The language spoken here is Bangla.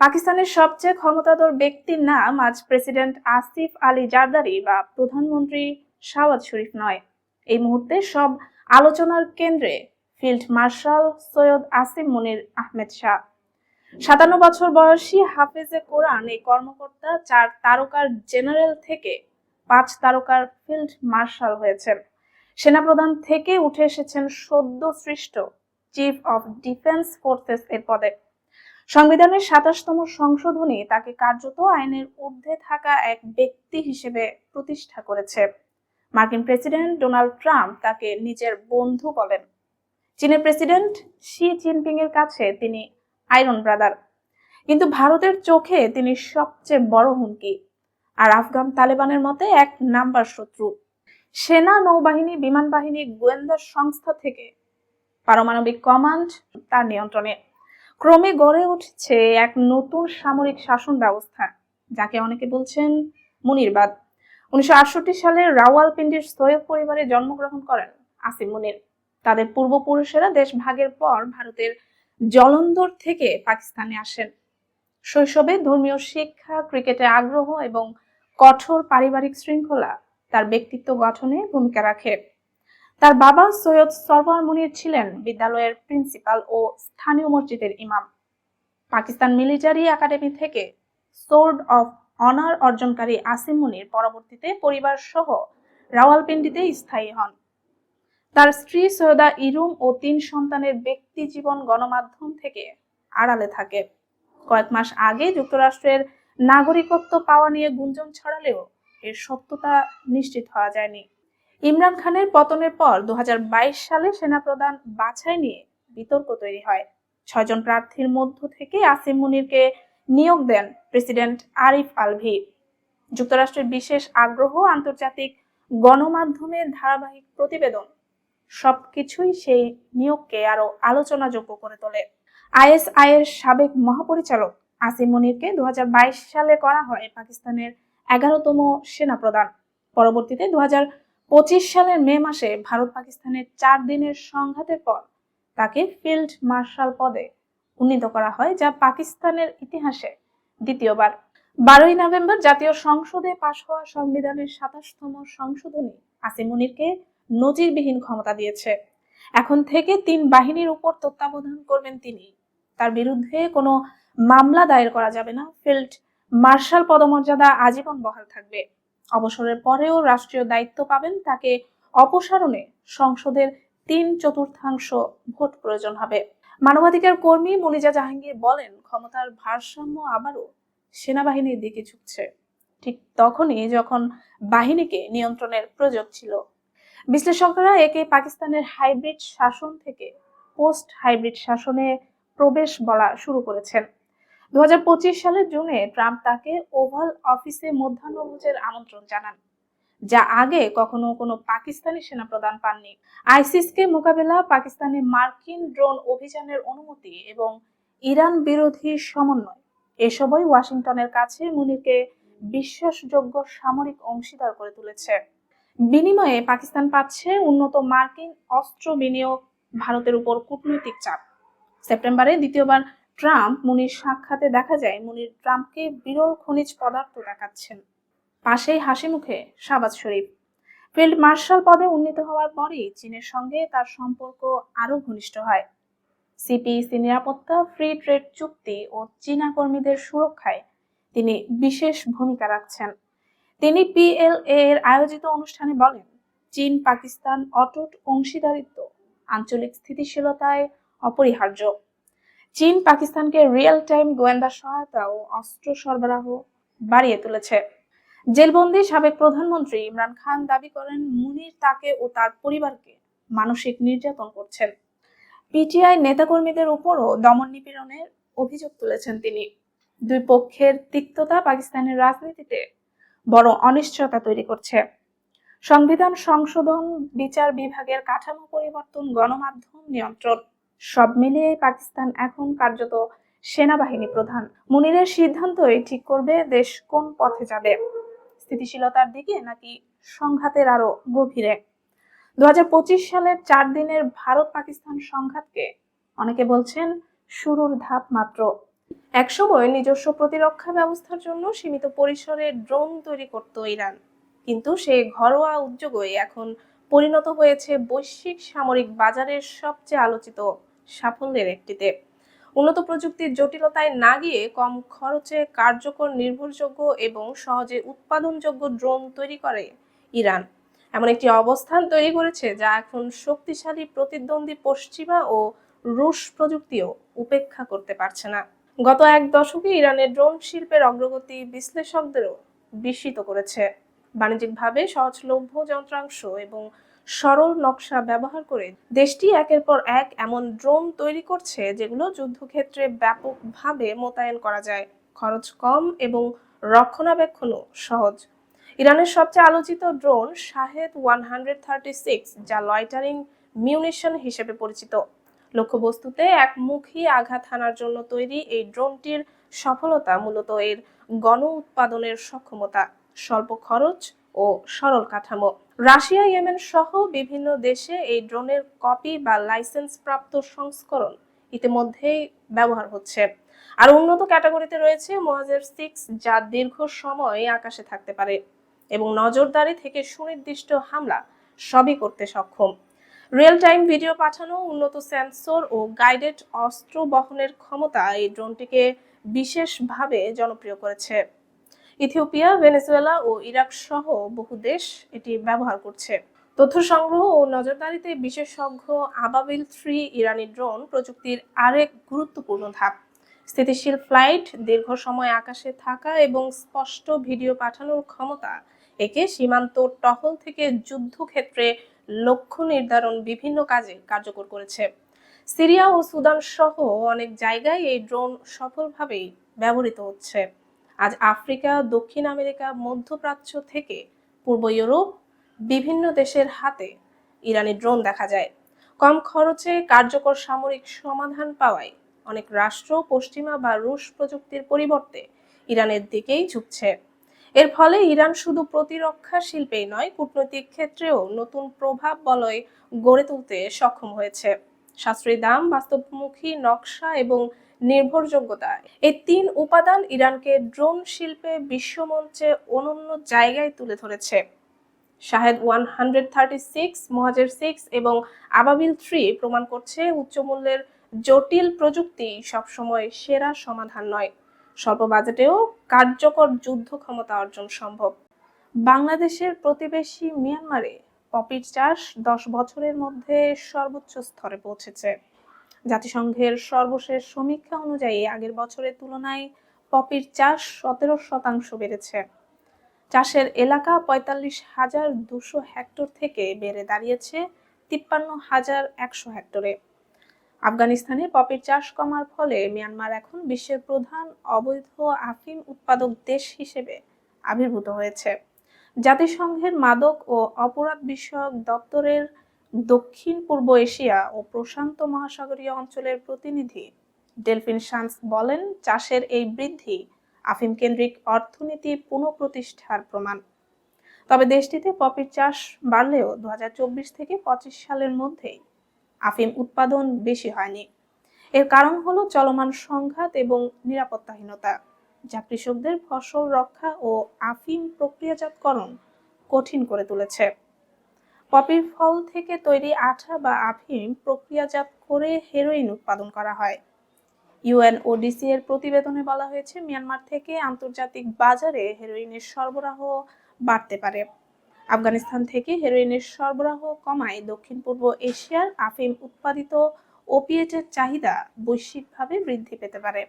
পাকিস্তানের সবচেয়ে ক্ষমতাধর ব্যক্তির নাম আজ প্রেসিডেন্ট আসিফ আলী জারদারি বা প্রধানমন্ত্রী শাহবাজ শরীফ নয়। এই মুহূর্তে সব আলোচনার কেন্দ্রে ফিল্ড মার্শাল সৈয়দ আসিম মুনির আহমেদ শাহ। ৫৭ বছর বয়সী হাফেজে কোরআন এই কর্মকর্তা ৪ তারকার জেনারেল থেকে ৫ তারকার ফিল্ড মার্শাল হয়েছেন। সেনাপ্রধান থেকে উঠে এসেছেন সদ্য সৃষ্ট চিফ অফ ডিফেন্স ফোর্সেস এর পদে। সংবিধানের ২৭তম সংশোধনী তাকে কার্যত আইনের ঊর্ধ্বে থাকা এক ব্যক্তি হিসেবে প্রতিষ্ঠা করেছে। মার্কিন প্রেসিডেন্ট ডোনাল্ড ট্রাম্প তাকে নিজের বন্ধু বলেন। চীনের প্রেসিডেন্ট শি জিনপিং এর কাছে তিনি আয়রন ব্রাদার, কিন্তু ভারতের চোখে তিনি সবচেয়ে বড় হুমকি আর আফগান তালেবানের মতে এক নাম্বার শত্রু। সেনা, নৌবাহিনী, বিমান বাহিনী, গোয়েন্দা সংস্থা থেকে পারমাণবিক কমান্ড তার নিয়ন্ত্রণে। ক্রমে গড়ে উঠছে এক নতুন সামরিক শাসন ব্যবস্থা, যাকে অনেকে বলছেন মুনিরবাদ। ১৯৬৮ সালে রাওয়ালপিন্ডির সৈয়দ পরিবারে জন্মগ্রহণ করেন আসিম মুনির। তাদের পূর্বপুরুষেরা দেশ ভাগের পর ভারতের জলন্ধর থেকে পাকিস্তানে আসেন। শৈশবে ধর্মীয় শিক্ষা, ক্রিকেটে আগ্রহ এবং কঠোর পারিবারিক শৃঙ্খলা তার ব্যক্তিত্ব গঠনে ভূমিকা রাখে। তার বাবা সৈয়দ সরওয়ার মুনির ছিলেন বিদ্যালয়ের প্রিন্সিপাল ও স্থানীয় মসজিদের ইমাম। পাকিস্তান মিলিটারি একাডেমি থেকে সোর্ড অফ অনার অর্জনকারী আসিম মুনির পরবর্তীতে পরিবার সহ রাওয়ালপিন্ডিতে স্থায়ী হন। তার স্ত্রী সৈয়দা ইরুম ও ৩ সন্তানের ব্যক্তি জীবন গণমাধ্যম থেকে আড়ালে থাকে। কয়েক মাস আগে যুক্তরাষ্ট্রের নাগরিকত্ব পাওয়া নিয়ে গুঞ্জন ছড়ালেও এর সত্যতা নিশ্চিত হওয়া যায়নি। ইমরান খানের পতনের পর ২০২২ সালে সেনাপ্রধান বাছাই নিয়ে বিতর্ক তৈরি হয়। ৬ জন প্রার্থীর মধ্য থেকে আসিম মুনিরকে নিয়োগ দেন প্রেসিডেন্ট আরিফ আলভি। যুক্তরাষ্ট্রের বিশেষ আগ্রহ, আন্তর্জাতিক গণমাধ্যমের ধারাবাহিক প্রতিবেদন সবকিছুই সেই নিয়োগকে আরো আলোচনাযোগ্য করে তোলে। আইএসআই এর সাবেক মহাপরিচালক আসিম মুনিরকে ২০২২ সালে করা হয় পাকিস্তানের ১১তম সেনাপ্রধান। পরবর্তীতে ২০২৫ সালের মে মাসে ভারত পাকিস্তানের ৪ দিনের সংঘাতের পর তাকে ফিল্ড মার্শাল পদে উন্নীত করা হয়, যা পাকিস্তানের ইতিহাসে দ্বিতীয়বার। ১২ই নভেম্বর জাতীয় সংসদে পাশ হওয়া সংবিধানের ২৭তম সংশোধনী আসিম মুনিরকে নজিরবিহীন ক্ষমতা দিয়েছে। এখন থেকে ৩ বাহিনীর উপর তত্ত্বাবধান করবেন তিনি। তার বিরুদ্ধে কোনো মামলা দায়ের করা যাবে না। ফিল্ড মার্শাল পদমর্যাদা আজীবন বহাল থাকবে। অবসরের পরেও রাষ্ট্রীয় দায়িত্ব পাবেন। তাকে অপসারণে সংসদের ৩/৪ ভোট প্রয়োজন হবে। মানবাধিকার কর্মী মনিজা জাহাঙ্গীর বলেন, ক্ষমতার ভারসাম্য আবারও সেনাবাহিনীর দিকে ঝুঁকছে, ঠিক তখনই যখন বাহিনীকে নিয়ন্ত্রণের প্রয়োজন ছিল। বিশ্লেষকরা একে পাকিস্তানের হাইব্রিড শাসন থেকে পোস্ট হাইব্রিড শাসনে প্রবেশ বলা শুরু করেছেন। ২০২৫ সালের জুনে ট্রাম্প তাকে ওভাল অফিসে মধ্যাহ্নভোজের আমন্ত্রণ জানান, যা আগে কখনো কোনো পাকিস্তানি সেনাপ্রধান পাননি। আইসিসকে মোকাবেলা, পাকিস্তানে মার্কিন ড্রোন অভিযানের অনুমতি এবং ইরান বিরোধী সমন্বয়, এসবই ওয়াশিংটনের কাছে মুনিরকে বিশ্বাসযোগ্য সামরিক অংশীদার করে তুলেছে। বিনিময়ে পাকিস্তান পাচ্ছে উন্নত মার্কিন অস্ত্র বিনিয়োগ, ভারতের উপর কূটনৈতিক চাপ। সেপ্টেম্বরে দ্বিতীয়বার ট্রাম্প মুনির সাক্ষাতে দেখা যায় মুনির ট্রাম্পকে বিরল খনিজ পদার্থ দেখাচ্ছেন। পাশেই হাসি মুখে শাহবাজ শরীফ। ফিল্ড মার্শাল পদে উন্নীত হওয়ার পরই চীনের সঙ্গে তার সম্পর্ক আরো ঘনিষ্ঠ হয়। সিপিইসি নিরাপত্তা, ফ্রি ট্রেড চুক্তি ও চীনা কর্মীদের সুরক্ষায় তিনি বিশেষ ভূমিকা রাখছেন। তিনি পিএলএ এর আয়োজিত অনুষ্ঠানে বলেন, চীন পাকিস্তান অটুট অংশীদারিত্ব আঞ্চলিক স্থিতিশীলতায় অপরিহার্য। চীন পাকিস্তানকে রিয়েল টাইম গোয়েন্দা সহায়তা ও অস্ত্র সরবরাহ বাড়িয়ে তুলেছে। জেলবন্দি সাবেক প্রধানমন্ত্রী ইমরান খান দাবি করেন, মুনির তাকে ও তার পরিবারকে মানসিক নির্যাতন করছেন। পিটিআই নেতাকর্মীদের উপরও দমন নিপীড়নের অভিযোগ তুলেছেন তিনি। দুই পক্ষের তিক্ততা পাকিস্তানের রাজনীতিতে বড় অনিশ্চয়তা তৈরি করছে। সংবিধান সংশোধন, বিচার বিভাগের কাঠামো পরিবর্তন, গণমাধ্যম নিয়ন্ত্রণ, সব মিলিয়ে পাকিস্তান এখন কার্যত সেনাবাহিনী প্রধান। মুনিরের সিদ্ধান্তই ঠিক করবে দেশ কোন পথে যাবে, স্থিতিশীলতার দিকে নাকি সংঘাতের আরো গভীরে। ২০২৫ সালের ৪ দিনের ভারত পাকিস্তান সংঘাতকে অনেকে বলছেন শুরুর ধাপ মাত্র। একসময় নিজস্ব প্রতিরক্ষা ব্যবস্থার জন্য সীমিত পরিসরে ড্রোন তৈরি করত ইরান, কিন্তু সেই ঘরোয়া উদ্যোগই এখন পরিণত হয়েছে বৈশ্বিক সামরিক বাজারের সবচেয়ে আলোচিত সাফল্যের একটিতে। উন্নত প্রযুক্তির জটিলতায় না গিয়ে কম খরচে কার্যকর, নির্ভরযোগ্য এবং সহজে উৎপাদনযোগ্য ড্রোন তৈরি করে ইরান এমন একটি অবস্থান তৈরি করেছে, যা এখন শক্তিশালী প্রতিদ্বন্দ্বী পশ্চিমা ও রুশ প্রযুক্তিও উপেক্ষা করতে পারছে না। গত এক দশকে ইরানের ড্রোন শিল্পের অগ্রগতি বিশ্লেষকদেরও বিস্মিত করেছে। বাণিজ্যিকভাবে সহজলভ্য যন্ত্রাংশ এবং সরল নকশা ব্যবহার করে দেশটি একের পর এক এমন ড্রোন তৈরি করছে যেগুলো যুদ্ধক্ষেত্রে ব্যাপকভাবে মোতায়েন করা যায়, খরচ কম এবং রক্ষণাবেক্ষণও সহজ। ইরানের সবচেয়ে আলোচিত ড্রোন শাহেদ 136, যা লয়টারিং মিউনিশন হিসেবে পরিচিত। লক্ষ্যবস্তুতে একমুখী আঘাত হানার জন্য তৈরি এই ড্রোনটির সফলতা মূলত এর গণ উৎপাদনের সক্ষমতা, স্বল্প খরচ ও সরল কাঠামো। রাশিয়া, ইয়েমেন সহ বিভিন্ন দেশে এই ড্রোনের কপি বা লাইসেন্স প্রাপ্ত সংস্করণ ইতিমধ্যেই ব্যবহার হচ্ছে। আর উন্নত ক্যাটাগরিতে রয়েছে মোয়াজের 6, যা দীর্ঘ সময় আকাশে থাকতে পারে এবং নজরদারি থেকে সুনির্দিষ্ট হামলা সবই করতে সক্ষম। রিয়েল টাইম ভিডিও পাঠানো, উন্নত সেন্সর ও গাইডেড অস্ত্র বহনের ক্ষমতা এই ড্রোনটিকে বিশেষভাবে জনপ্রিয় করেছে। ইথিওপিয়া, ভেনেজুয়েলা ও ইরাক সহ বহু দেশ এটি ব্যবহার করছে। তথ্য সংগ্রহ ও নজরদারিতে বিশেষজ্ঞ আবাবিল 3 ইরানি ড্রোন প্রযুক্তির আরেক গুরুত্বপূর্ণ ধাপ। স্থিতিশীল ফ্লাইট, দীর্ঘ সময় আকাশে থাকা এবং স্পষ্ট ভিডিও পাঠানোর ক্ষমতা একে সীমান্ত টহল থেকে যুদ্ধক্ষেত্রে লক্ষ্য নির্ধারণ বিভিন্ন কাজে কার্যকর করেছে। সিরিয়া ও সুদান সহ অনেক জায়গায় এই ড্রোন সফলভাবেই ব্যবহৃত হচ্ছে। আজ আফ্রিকা, দক্ষিণ আমেরিকা, মধ্যপ্রাচ্য থেকে পূর্ব ইউরোপ বিভিন্ন দেশের হাতে ইরানি ড্রোন দেখা যায়। কম খরচে কার্যকর সামরিক সমাধান পাওয়ায় অনেক রাষ্ট্র পশ্চিমা বা রুশ প্রযুক্তির পরিবর্তে ইরানের দিকেই ঝুঁকছে। এর ফলে ইরান শুধু প্রতিরক্ষা শিল্পেই নয়, কূটনৈতিক ক্ষেত্রেও নতুন প্রভাব বলয় গড়ে তুলতে সক্ষম হয়েছে। সাশ্রয়ী দাম, বাস্তবমুখী নকশা এবং নির্ভরযোগ্যতা, এই 3 উপাদান ইরানকে ড্রোন শিল্পে বিশ্বমঞ্চে অনন্য জায়গায় তুলে ধরেছে। শাহেদ 136, মোয়াজের 6 এবং আবাবিল 3 প্রমাণ করছে উচ্চমূল্যের জটিল প্রযুক্তি সবসময় সেরা সমাধান নয়। স্বল্প বাজেটেও কার্যকর যুদ্ধ ক্ষমতা অর্জন সম্ভব। বাংলাদেশের প্রতিবেশী মিয়ানমারে পপির চাষ 10 বছরের মধ্যে সর্বোচ্চ স্তরে পৌঁছেছে। জাতিসংঘের সর্বশেষ সমীক্ষা অনুযায়ী আগের বছরের তুলনায় পপির চাষ 17% বেড়েছে। চাষের এলাকা 45,200 হেক্টর থেকে বেড়ে দাঁড়িয়েছে 53,100 হেক্টরে। আফগানিস্তানে পপির চাষ কমার ফলে মিয়ানমার এখন বিশ্বের প্রধান অবৈধ আফিম উৎপাদক দেশ হিসেবে আবির্ভূত হয়েছে। জাতিসংঘের মাদক ও অপরাধ বিষয়ক দপ্তরের দক্ষিণ পূর্ব এশিয়া ও প্রশান্ত মহাসাগরীয় অঞ্চলের প্রতিনিধি ডেলফিন শান্স বলেন, চাষের এই বৃদ্ধি আফিম কেন্দ্রিক অর্থনীতি পুনঃপ্রতিষ্ঠার প্রমাণ। তবে দেশটিতে পপির চাষ বাড়লেও 2024 থেকে 25 সালের মধ্যেই আফিম উৎপাদন বেশি হয়নি। এর কারণ হলো চলমান সংঘাত এবং নিরাপত্তাহীনতা, যা কৃষকদের ফসল রক্ষা ও আফিম প্রক্রিয়াজাতকরণ কঠিন করে তুলেছে। পপির ফল থেকে তৈরি আঠা বা আফিম প্রক্রিয়াজাত করে হেরোইন উৎপাদন করা হয়। ইউএনওডিসি এর প্রতিবেদনে বলা হয়েছে, মিয়ানমার থেকে আন্তর্জাতিক বাজারে হেরোইনের সরবরাহ বাড়তে পারে। আফগানিস্তান থেকে হেরোইনের সরবরাহ কমায় দক্ষিণ পূর্ব এশিয়ার আফিম উৎপাদিত ওপিয়েটের চাহিদা বৈশ্বিকভাবে বৃদ্ধি পেতে পারে।